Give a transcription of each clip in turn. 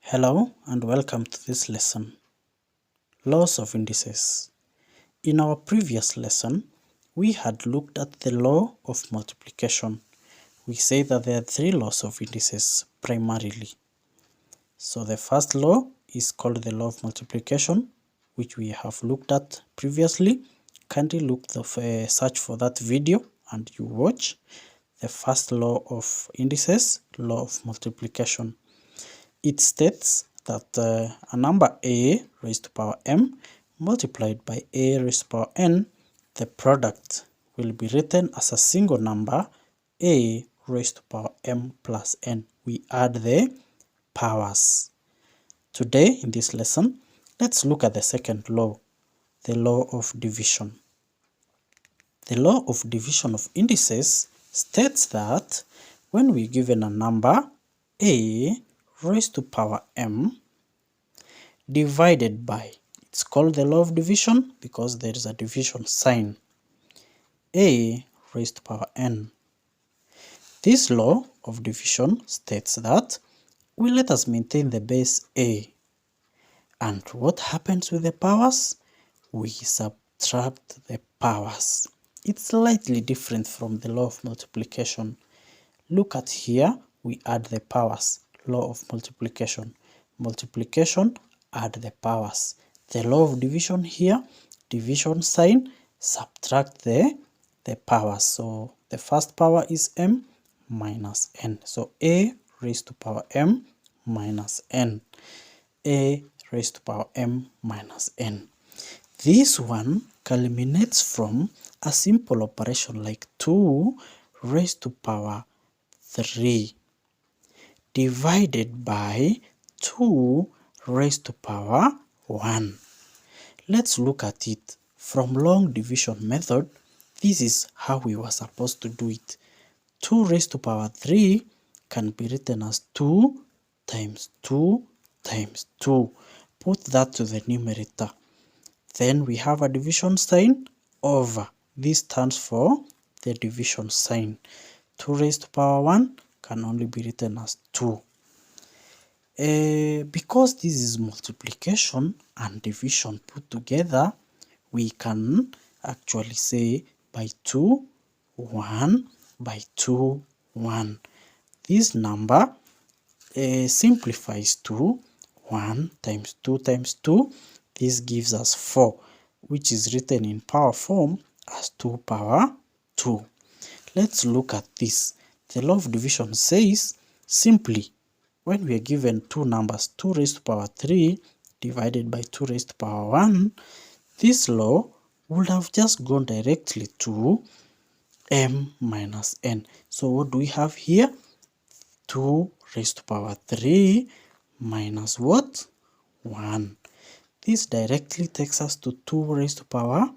Hello and welcome to this lesson, Laws of Indices. In our previous lesson, we had looked at the law of multiplication. We say that there are three laws of indices primarily. So the first law is called the law of multiplication, which we have looked at previously. Kindly search for that video and you watch the first law of indices, law of multiplication. It states that a number a raised to power m multiplied by a raised to power n, the product will be written as a single number a raised to power m plus n. We add the powers. Today in this lesson, let's look at the second law, the law of division. The law of division of indices states that when we're given a number a raised to power m divided by, it's called the law of division because there is a division sign, a raised to power n. This law of division states that we let us maintain the base a, and what happens with the powers? We subtract the powers. It's slightly different from the law of multiplication. Look at here, we add the powers. Law of multiplication. Multiplication, add the powers. The law of division here, division sign, subtract the powers. So the first power is m minus n. So a raised to power m minus n. A raised to power m minus n. This one culminates from a simple operation like 2 raised to power 3 divided by 2 raised to power 1. Let's look at it. From long division method, this is how we were supposed to do it. 2 raised to power 3 can be written as 2 times 2 times 2. Put that to the numerator. Then we have a division sign over. This stands for the division sign. 2 raised to power 1 can only be written as 2. Because this is multiplication and division put together, we can actually say by 2, 1, by 2, 1. This number simplifies to 1 times 2 times 2. This gives us 4, which is written in power form as 2 power 2. Let's look at this. The law of division says simply when we are given two numbers 2 raised to power 3 divided by 2 raised to power 1, this law would have just gone directly to m minus n. So what do we have here? 2 raised to power 3 minus what? 1. This directly takes us to 2 raised to power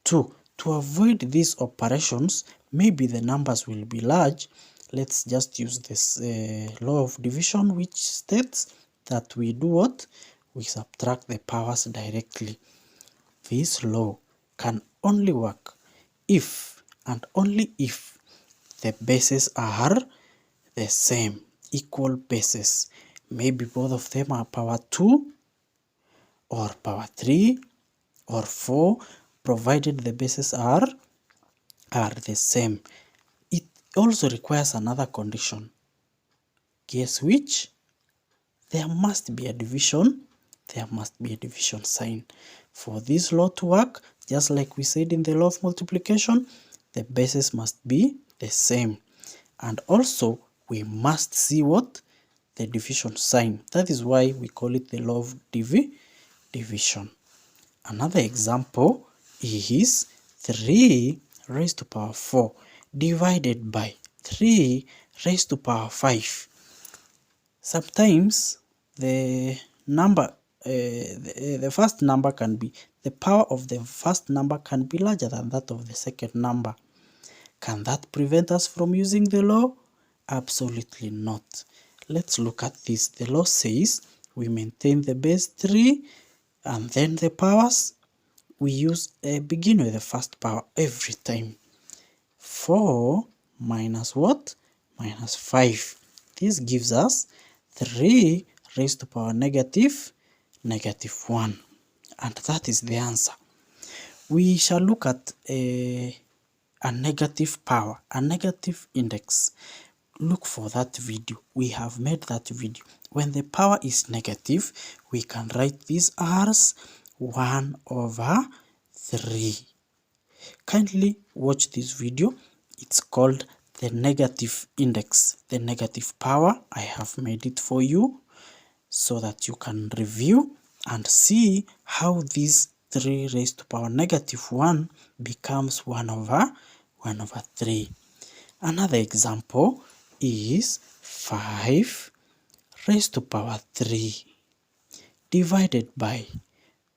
2. To avoid these operations, maybe the numbers will be large. Let's just use this law of division, which states that we do what? We subtract the powers directly. This law can only work if and only if the bases are the same, equal bases. Maybe both of them are power 2 or power 3 or 4, provided the bases are the same. It also requires another condition. Guess which? There must be a division. There must be a division sign. For this law to work, just like we said in the law of multiplication, the bases must be the same. And also, we must see what? The division sign. That is why we call it the law of division. Another example is 3 raised to power 4 divided by 3 raised to power 5. Sometimes the number, the first number can be, the power of the first number can be larger than that of the second number. Can that prevent us from using the law? Absolutely not. Let's look at this. The law says we maintain the base 3 and then the powers. We begin with the first power every time. 4 minus what? Minus 5. This gives us 3 raised to power negative 1. And that is the answer. We shall look at a negative power, a negative index. Look for that video. We have made that video. When the power is negative, we can write this as 1 over 3. Kindly watch this video. It's called the negative index, the negative power. I have made it for you so that you can review and see how this 3 raised to power negative 1 becomes 1 over 3. Another example is 5 raised to power 3 divided by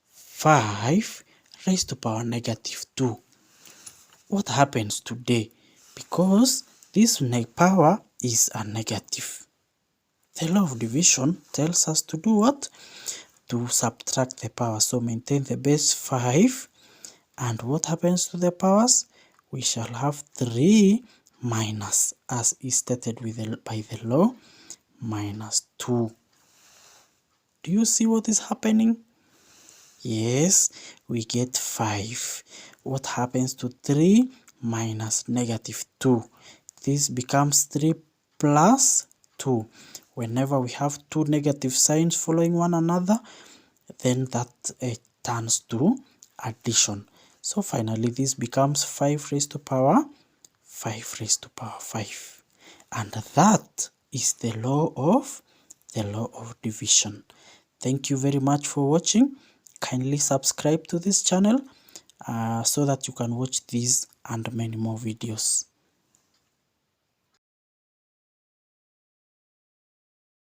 5 raised to power negative 2. What happens today? Because this power is a negative. The law of division tells us to do what? To subtract the power. So maintain the base 5. And what happens to the powers? We shall have 3 minus, as is stated by the law, minus 2. Do you see what is happening? Yes, we get 5. What happens to 3 minus negative 2? This becomes 3 plus 2. Whenever we have two negative signs following one another, then that turns to addition. So finally this becomes 5 raised to power 5. And that is the law of division. Thank you very much for watching. Kindly subscribe to this channel so that you can watch these and many more videos.